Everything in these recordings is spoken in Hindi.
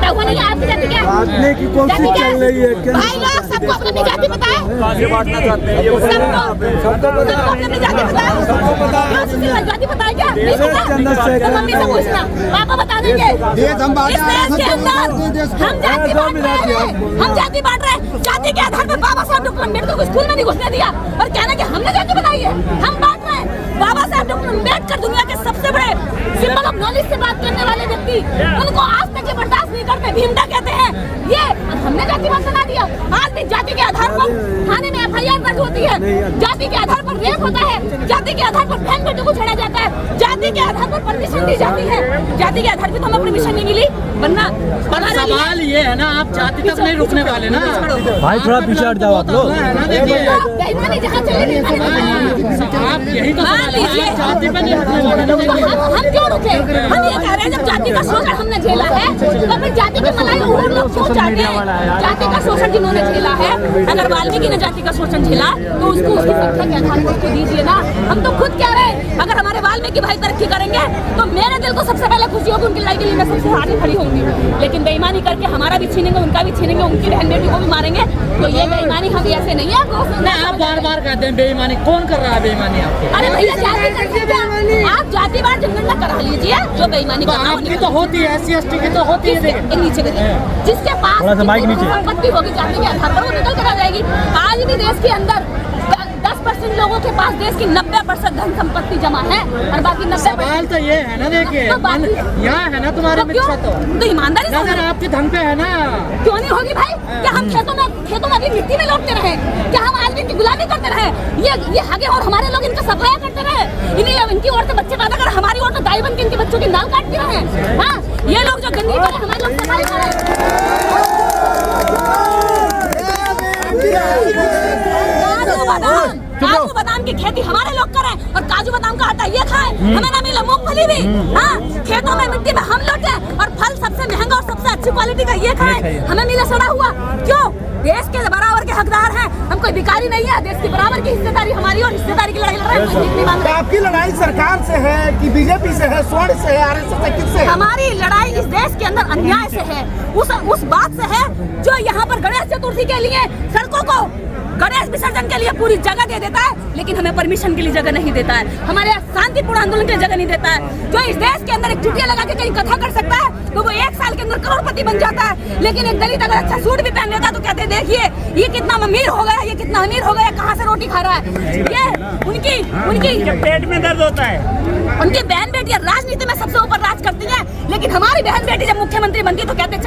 पता हुआ नहीं है आपकी जाति क्या? बांटने की कोशिश चल रही है क्या? भाई लोग सबको अपनी जाति पता है, सबको अपनी जाति पता है, जाति पता है क्या? नहीं पता? तो मम्मी से पूछना, पापा बता देंगे। इस देश के अंदर हम जाति बांट रहे हैं, हम जाति बांट रहे हैं। जाति के आधार पर बाबा साहब डॉक्टर अम्बेडकर को स्कूल में नहीं घुसने दिया और कहना कि हमने जाति बनाई है, हम बांट रहे हैं। बाबा साहब डॉक्टर अम्बेडकर दुनिया के सबसे बड़े सिंबल ऑफ नॉलेज से बात करने वाले व्यक्ति, उनको आज तक ये बर्दाश्त नहीं करते, भीमडा कहते हैं ये, हमने जातिवाद बना दिया। आज भी जाति के आधार पर थाने में FIR दर्ज होती है, जाति के आधार पर रेप होता है, जाति के आधार पर बहन बेटों को छेड़ा जाता है, जाति के आधार पर परमिशन दी जाती है, जाति के आधार पर तो हमें परमिशन नहीं मिली बनना। सवाल ये है ना, आप जाति तक नहीं रुकने वाले ना भाई, थोड़ा पीछे हट जाओ आप लोग। आप यही तो जाति पे नहीं हटने वाले। हम क्यों रुके? हम ये कह रहे हैं जब जाति का शोषण हमने झेला है तो फिर जाति के मलाई और लोग क्यों चाहते हैं? जाति का शोषण जिन्होंने झेला है, अगर वाल्मीकि ने जाति का शोषण झेला तो उसको उसकी संख्या के आधार पर उसको दीजिए ना। हम तो खुद कह रहे हैं अगर हमारे वाल्मीकि भाई तरक्की करेंगे तो मेरे दिल को सबसे पहले खुशी होगी, उनकी लड़ाई के लिए मैं सबसे आगे खड़ी होंगी। लेकिन बेईमानी करके हमारा भी छीनेंगे, उनका भी छीनेंगे, उनकी बहन बेटी को भी मारेंगे, तो ये बेईमानी हम ऐसे नहीं है। आप बार बार कहते हैं बेईमानी, कौन कर रहा है बेईमानी आपको? अरे भैया जाति आप जातिवाद जनगणना करा लीजिए, जो बेईमानी आपकी तो होती है, SC/ST की तो होती है। नीचे जिसके पास संपत्ति होगी जाति के आधार पर वो निकल कर आ जाएगी। आज भी देश के अंदर 10% लोगों के पास देश की 90% धन संपत्ति जमा है और बाकी 90%। सवाल तो ये है ना, देखिए यहाँ है ना तुम्हारे मित्र तो ईमानदारी नजर आपके धन पे है ना, क्यों नहीं होगी भाई? क्या हम खेतों में अभी मिट्टी में लौटते रहे? क्या हम आज भी इनकी गुलामी करते रहे? ये आगे और हमारे लोग इनका सफाया करते रहे? इनकी ओर से बच्चे पैदा कर, हमारी ओर से दाई बन के इनके बच्चों की नाल काटते रहे? हाँ, ये लोग जो गंदगी करे, हमारे लोग सफाई करें। काजू बादाम की खेती हमारे लोग करें और काजू बादाम का आटा ये खाएं, हमें ना मिले मूंगफली भी। हाँ, खेतों में मिट्टी में हम लौटे और फल सबसे महंगा और सबसे अच्छी क्वालिटी का ये खाएं, हमें मिले सड़ा हुआ। क्यों? देश के बराबर के हकदार हैं, हम कोई भिखारी नहीं है। देश की बराबर की हिस्सेदारी हमारी और हिस्सेदारी की लड़ाई लड़ रहे हैं। आपकी लड़ाई सरकार से है कि बीजेपी से है, स्वर्ण से है, RSS से, किससे? हमारी लड़ाई इस देश के अंदर अन्याय से है, उस बात से है जो यहाँ पर गणेश चतुर्थी के लिए सड़कों को गणेश विसर्जन के लिए पूरी जगह दे देता है, लेकिन हमें परमिशन के लिए जगह नहीं देता है, हमारे शांतिपूर्ण आंदोलन के लिए जगह नहीं देता है। जो इस देश के अंदर एक चुटिया लगा के कहीं कथा कर सकता है तो वो 1 साल के अंदर करोड़पति बन जाता है, लेकिन एक दलित अगर अच्छा सूट भी पहन लेता तो कहते हैं देखिए ये कितना अमीर हो गया, ये कितना अमीर हो गया, कहाँ से रोटी खा रहा है। ये उनकी पेट में दर्द होता है। उनकी बहन बेटियां राजनीति में सबसे ऊपर राज करती हैं, लेकिन हमारी बहन बेटी जब मुख्यमंत्री बनती है तो कहते हैं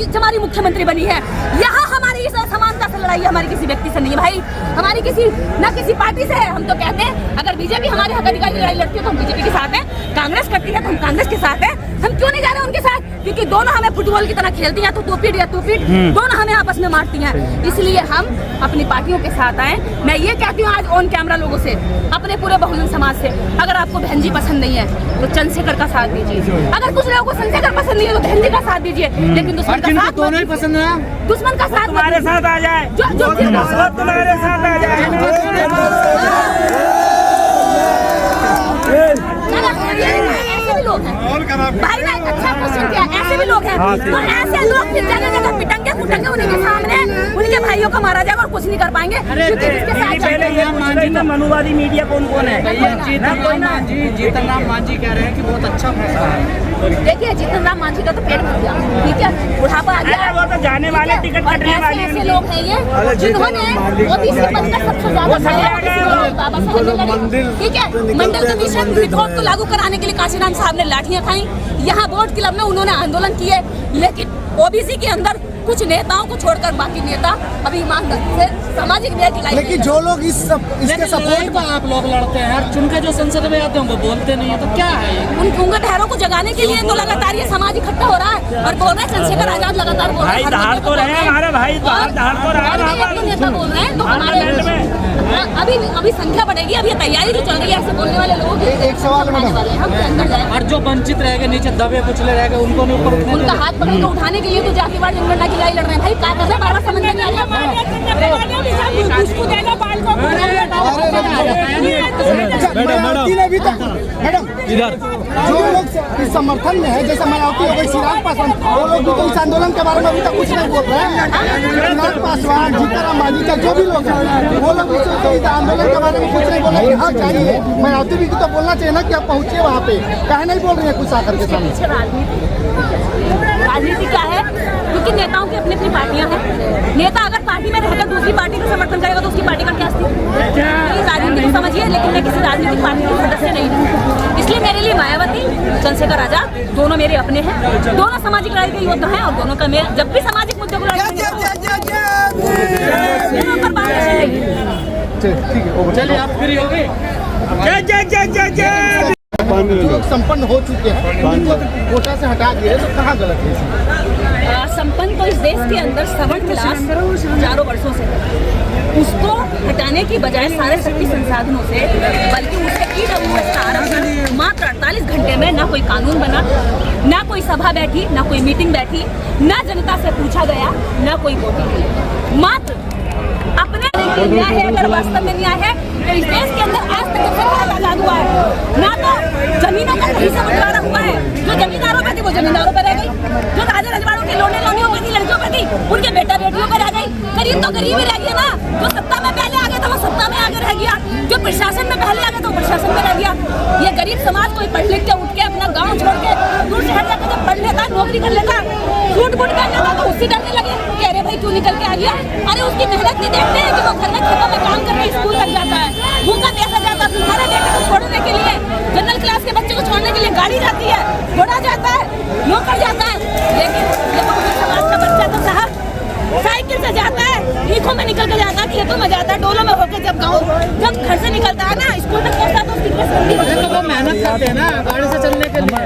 चमारी मुख्यमंत्री बनी है। यहाँ हमारी इस असमानता से लड़ाई हमारी किसी व्यक्ति से नहीं है भाई, हमारी किसी पार्टी से है। हम तो कहते हैं अगर बीजेपी हमारे हक अधिकार की लड़ाई लड़ती है तो हम बीजेपी के साथ हैं, कांग्रेस करती है तो हम कांग्रेस के साथ हैं। हम क्यों नहीं जा रहे उनके साथ? क्योंकि दोनों हमें फुटबॉल की तरह खेलती हैं, तो तू पीट या तू पीट, दोनों हमें आपस में मारती हैं। इसलिए हम अपनी पार्टियों के साथ आए। मैं ये कहती हूँ आज ऑन कैमरा लोगों से, अपने पूरे बहुजन समाज से, अगर आपको बहन जी पसंद नहीं है तो चंद्रशेखर का साथ दीजिए। अगर कुछ लोगों को चंद्रशेखर पसंद नहीं है तो बहन जी का साथ दीजिए, लेकिन दुश्मन का साथ दोनों ही पसंद है, दुश्मन का साथ तुम्हारे साथ आ जाए, जो तुम्हारे साथ आ जाए। ऐसे भी लोग हैं भाई ना, अच्छा क्वेश्चन किया। ऐसे भी लोग हैं तो ऐसे लोग फिर जगह जगह पिटंगे फुटंगे, उनके सामने उनके भाइयों को मारा जाएगा और कुछ नहीं कर पाएंगे। मनुवादी मीडिया कौन है? जीतन राम मांझी कह रहे हैं कि बहुत अच्छा फैसला है। देखिए जीतन राम मांझी का तो पेट भर गया, ठीक है, बुढ़ापा आ गया, वो तो जाने वाले टिकट कटने वाले ऐसे लोग हैं ये जिन्होंने OBC पद का सबसे ज्यादा बाबा साहब, ठीक है, मंडल कमीशन रिपोर्ट को लागू कराने के लिए काशीराम साहब ने लाठियां खाई। यहाँ बोर्ड क्लब में उन्होंने आंदोलन किए, लेकिन OBC के अंदर कुछ नेताओं को छोड़कर बाकी नेता अभी ईमानदारी से सामाजिक न्याय की। लेकिन जो लोग इसके सपोर्ट पर आप लोग लड़ते हैं, चुन के जो संसद में आते हैं वो बोलते नहीं है, तो क्या है? उन गूंगे बहरों को जगाने के लिए तो लगातार ये समाज इकट्ठा हो रहा है और बोल रहे हैं चंद्रशेखर आजाद लगातार बोल रहे हैं, धार तो रहे हमारे भाई, धार तो रहे नेता बोल रहे हैं। तो हमारे अभी संख्या बढ़ेगी, अभी तैयारी जो चल रही है ऐसे बोलने वाले लोग। एक सवाल और जो वंचित रहेगा, नीचे दबे कुचले रहेगा, उनको नहीं ऊपर उनका हाथ पकड़ उठाने के लिए तो जातिवाद जनगणना की लड़ाई लड़ रहे हैं भाई। क्या कर रहे हैं? बाबा समझ नहीं आ रहा। मैडम इधर जो लोग इस समर्थन में है, जैसे मायावती हो गई, चिराग पासवान वो लोग भी तो इस आंदोलन के बारे में अभी तक कुछ नहीं बोल रहे हैं। चिराग पासवान, जीतनराम मांझी का जो भी लोग हैं वो लोग इस आंदोलन के बारे में कुछ नहीं बोल रहे। हाँ चाहिए, मायावती भी तो बोलना चाहिए ना कि आप पहुँचे वहाँ पे, कहे नहीं बोल रहे हैं कुछ आकर के सामने। राजनीति क्या है? क्योंकि नेताओं की अपनी अपनी पार्टियां हैं। नेता अगर पार्टी में रहकर दूसरी पार्टी को समर्थन करेगा तो उसकी पार्टी का क्या अस्तित्व? राजनीति को समझिए, लेकिन मैं किसी राजनीतिक पार्टी के सदस्य नहीं हूँ। इसलिए मेरे लिए मायावती, चंद्रशेखर आजाद दोनों मेरे अपने हैं, दोनों सामाजिक लड़ाई के योद्धा हैं और दोनों का मैं जब भी सामाजिक मुद्दों को चलिए आप फ्री हो गए। जो संपन्न हो चुके हैं उनको कोटा से हटा दिए तो कहाँ गलत है? संपन्न तो इस देश के अंदर सवर्ण क्लास हजारों वर्षों से है। उसको हटाने की बजाय सारे शक्ति संसाधनों से, बल्कि उससे EWS का आरक्षण मात्र 48 घंटे में ना कोई कानून बना, ना कोई सभा बैठी, ना कोई मीटिंग बैठी, ना जनता से पूछा गया, ना कोई वोटिंग हुई। मात्र अपने न्याय है। अगर वास्तव में न्याय है तो इस देश के अंदर आज तक जब से आजाद हुआ है ना तो जमीनों का सही से बंटवारा हुआ है। जो जमींदारों पर थी वो जमींदारों पर रह गई, जो राजा रजवाड़ों के लोनियों पर थी, लड़कियों पर थी, उनके बेटा बेटियों पर रह गई। गरीब तो गरीब ही रह गया ना। जो सत्ता में पहले आ गया था वो सत्ता में आगे रह गया, जो प्रशासन में पहले आ गया तो प्रशासन में रह गया। ये गरीब समाज कोई पढ़ लिख के उठ के अपना गाँव छोड़ के दूर शहर जाकर जब पढ़ लेता, नौकरी कर लेता, फूट फूट कर लेता तो उससे डरने लगे कि अरे भाई क्यों निकल के आ गया। अरे उसकी मेहनत नहीं देखते हैं कि वो घर में खेतों में काम करके स्कूल लग जाता है, भूखा पैसा जाता है तुम्हारे बेटे को छोड़ने के लिए, जनरल क्लास के बच्चे को छोड़ने के लिए गाड़ी जाती है, घोड़ा जाता है, नौकर जाता है। लेकिन समाज का बच्चा तो साहब साइकिल से जाता है, ईखों में निकल के जाता है, खेतों में जाता है, डोलों में होकर जब घर से निकलता है ना स्कूल तक पहुंचता तो उसकी वो मेहनत करते हैं ना गाड़ी से चलने के लिए।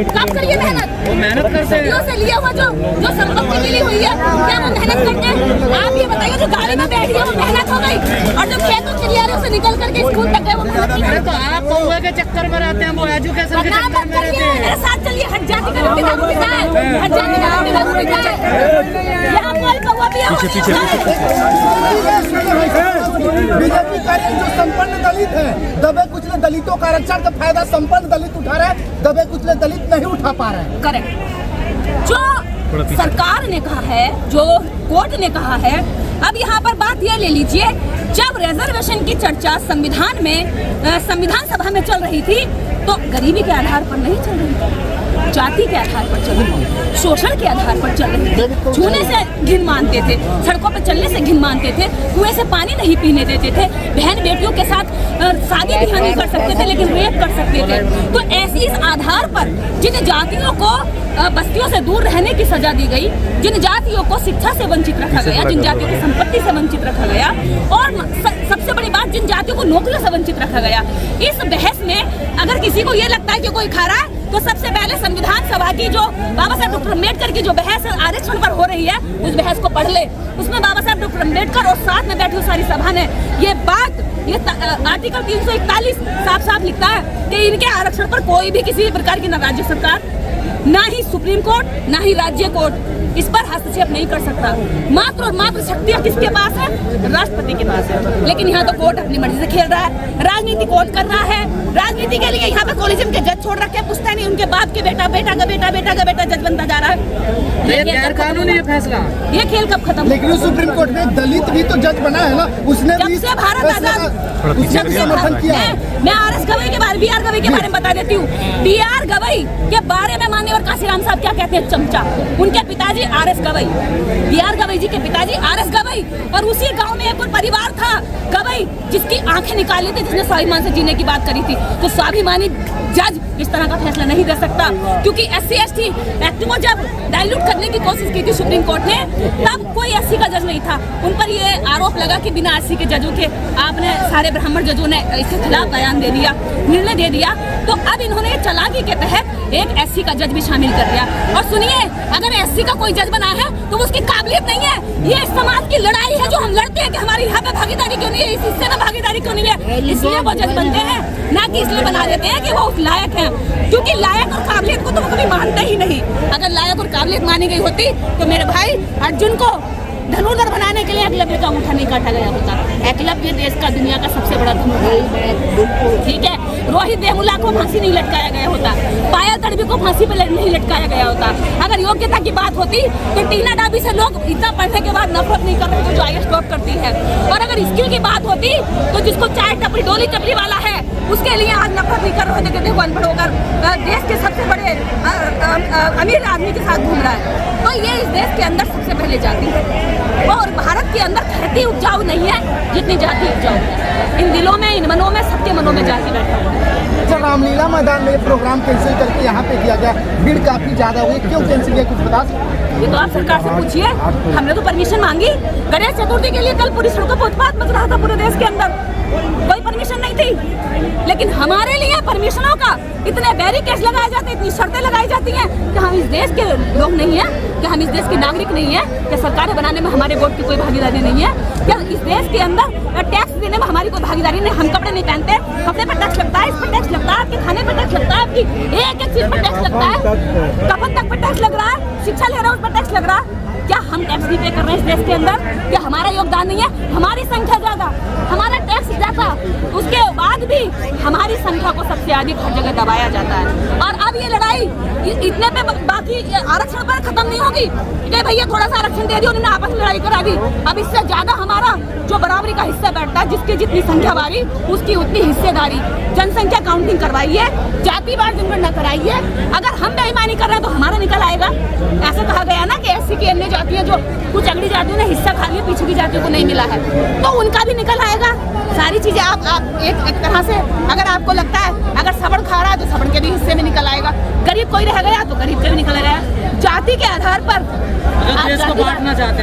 कब करिए मेहनत? वो मेहनत करते हैं। से लिया हुआ जो संपत्ति मिली हुई है क्या वो मेहनत करते हैं? आप ये बताइए, जो गाड़ी में बैठी है वो मेहनत हो गई और जो खेतों चिड़ियारों से निकल करके स्कूल तक गए वो मेहनत नहीं करते। तो आप कौआ के चक्कर में रहते हैं, वो एजुकेशन के चक्कर में रहते हैं। मेरे साथ चलिए, हट जाती का रोटी दारू पीता है, हट जाती का रोटी दारू पीता है। यहाँ कोई कौवा भी बीजेपी का जो संपन्न दलित है, दबे कुचले दलितों का आरक्षण का फायदा संपन्न दलित उठा रहे हैं, दबे कुचले दलित नहीं उठा पा रहे हैं। करेक्ट। जो सरकार ने कहा है, जो कोर्ट ने कहा है, अब यहाँ पर बात ये ले लीजिए, जब रिजर्वेशन की चर्चा संविधान में संविधान सभा में चल रही थी तो गरीबी के आधार पर नहीं चल रही थी, जाति के आधार पर चल रही थी, शोषण के आधार पर चल रही थी। छूने से घिन मानते थे, सड़कों पर चलने से घिन मानते थे, कुएं से पानी नहीं पीने देते थे, बहन बेटियों के साथ शादी भी नहीं कर सकते थे लेकिन रेप कर सकते थे। तो ऐसी इस आधार पर जिन जातियों को बस्तियों से दूर रहने की सजा दी गई, जिन जातियों को शिक्षा से वंचित रखा गया, जिन जातियों को संपत्ति से वंचित रखा गया और सबसे बड़ी बात जिन जातियों को नौकरियों से वंचित रखा गया, इस बहस में अगर किसी को ये लगता है कि कोई खा रहा है तो सबसे पहले संविधान सभा की जो बाबा साहब डॉक्टर अम्बेडकर की जो बहस आरक्षण पर हो रही है उस बहस को पढ़ ले। उसमें बाबा साहब डॉक्टर अम्बेडकर और साथ में बैठी सारी सभा ने ये बात, ये आर्टिकल 341 साफ साफ लिखता है कि इनके आरक्षण पर कोई भी किसी प्रकार की न राज्य सरकार, ना ही सुप्रीम कोर्ट, ना ही राज्य कोर्ट इस पर हस्तक्षेप नहीं कर सकता। मात्र और मात्र शक्ति किसके पास है? राष्ट्रपति के पास है। लेकिन यहाँ तो कोर्ट अपनी मर्जी से खेल रहा है, राजनीति कोर्ट कर रहा है। राजनीति के लिए यहाँ पे कॉलेजियम के जज छोड़ रखे, पूछता नहीं उनके बाप के बेटा, बेटा का बेटा, बेटा का बेटा जज बनता जा रहा है। ये गैर कानूनी है फैसला, ये खेल कब खत्म? लेकिन सुप्रीम कोर्ट में दलित भी तो जज बना है ना, उसने भी भारत आजाद समर्थन किया। मैं RS गवई के बारे, BR गवई के बारे में बता देती हूँ। BR गवई के बारे में माननीय काशीराम साहब क्या कहते हैं? चमचा। उनके पिताजी RS गवई, BR गवई जी के पिताजी RS गवई, और उसी गांव में एक परिवार था गवई जिसकी आंखें निकाली थी, जिसने स्वाभिमान से जीने की बात करी थी। तो स्वाभिमानी जज इस तरह का फैसला नहीं दे सकता, क्योंकि SC/ST एक्ट को जब डाइल्यूट करने की कोशिश की थी सुप्रीम कोर्ट ने, तब कोई SC का जज नहीं था। उन पर ये आरोप लगा कि बिना SC के जजों के आपने सारे ब्राह्मण जजों ने इसके खिलाफ बयान दे दिया, निर्णय दे दिया। तो अब इन्होंने चालाकी के तहत एक SC का जज भी शामिल कर दिया। और सुनिए, अगर SC का कोई जज बना है तो उसकी काबिलियत नहीं है। ये समाज की लड़ाई है जो हम लड़ते हैं कि हमारी यहाँ पे भागीदारी क्यों नहीं है, इस हिस्से में भागीदारी क्यों नहीं है, इसलिए वो जज बनते हैं, ना कि इसलिए बना देते हैं कि वो लायक हैं। क्योंकि लायक और काबिलियत को तो वो कभी मानते ही नहीं। अगर लायक और काबिलियत मानी गई होती तो मेरे भाई अर्जुन को धनुर्धर बनाने के लिए एकलव्य का अंगूठा नहीं काटा गया होता। एकलव्य देश का दुनिया का सबसे बड़ा धनुर्धर, ठीक है। रोहित वेमुला को फांसी नहीं लटकाया गया होता, पायल तड़वी को फांसी पे नहीं लटकाया गया होता। अगर योग्यता की बात होती तो टीना डाबी से लोग इतना पढ़ने के बाद नफरत नहीं कर रहे थे जो IAS टॉप करती है। और अगर स्किल की बात होती तो जिसको चाय टपरी डोली टपरी वाला है उसके लिए आज नफरत नहीं कर रहे थे कि देखो अनपढ़ होकर देश के सबसे बड़े अमीर आदमी के साथ घूम रहा है। तो ये इस देश के अंदर सबसे पहले जाति है और भारत के अंदर खेती उपजाऊ नहीं है जितनी जाति उपजाऊ है। इन दिलों में, इन मनों में, सबके मनों में जाति बैठा हुआ है। अच्छा, रामलीला मैदान में प्रोग्राम कैंसिल करके यहाँ पे किया गया, भीड़ काफी ज्यादा हुई, क्यों कैंसिल किया, कुछ बता सकते? ये तो आप सरकार से पूछिए। हमने तो परमिशन मांगी। गणेश चतुर्थी के लिए कल पूरी सड़कों पर उत्पात मच रहा था पूरे देश के अंदर, कोई परमिशन नहीं थी। लेकिन हमारे लिए परमिशनों का इतने बैरिकेड्स लगाए जाते, इतनी शर्तें लगाई जाती हैं कि हम इस देश के लोग नहीं हैं, कि हम इस देश के नागरिक नहीं हैं, कि सरकारें बनाने में हमारे वोट की कोई भागीदारी नहीं है, क्या इस देश के अंदर टैक्स देने में हमारी कोई भागीदारी नहीं। हम कपड़े नहीं पहनते, कपड़े पर टैक्स लगता है, इस पर टैक्स लगता है, आपके खाने पर टैक्स लगता है, आपकी एक एक चीज पर टैक्स लगता है, कपड़े तक पर टैक्स लग रहा है, शिक्षा ले रहा है उस पर टैक्स लग रहा है। क्या हम टैक्स नहीं पे कर रहे हैं इस देश के अंदर? क्या हमारा योगदान नहीं है? हमारी संख्या ज्यादा, हमारा टैक्स ज्यादा, उसके बाद भी हमारी संख्या को सबसे अधिक हर जगह दबाया जाता है। और अब ये लड़ाई इतने पे बाकी आरक्षण पर खत्म नहीं होगी कि भैया थोड़ा सा आरक्षण दे दिया, उन्होंने आपस में लड़ाई करा दी। अब इससे ज्यादा हमारा जो बराबरी का हिस्सा बैठता है, जिसकी जितनी संख्या बारी उसकी उतनी हिस्सेदारी, जनसंख्या काउंटिंग करवाइए, जातिवार जनगणना कराइए। अगर हम बेईमानी कर रहे हैं तो हमारा निकल आएगा। ऐसा कहा गया ना कि SC की अन्य जातियां जो कुछ अगली जातियों ने हिस्सा खा लिया, पीछे की जातियों को नहीं मिला है, तो उनका भी निकल आएगा। सारी चीजें आप एक तरह से अगर आपको लगता है अगर सबड़ खा रहा है तो सबड़ के भी हिस्से में निकल आएगा, गरीब कोई रह गया तो गरीब के भी निकल आएगा। जाति के आधार पर देश को बांटना चाहते हैं।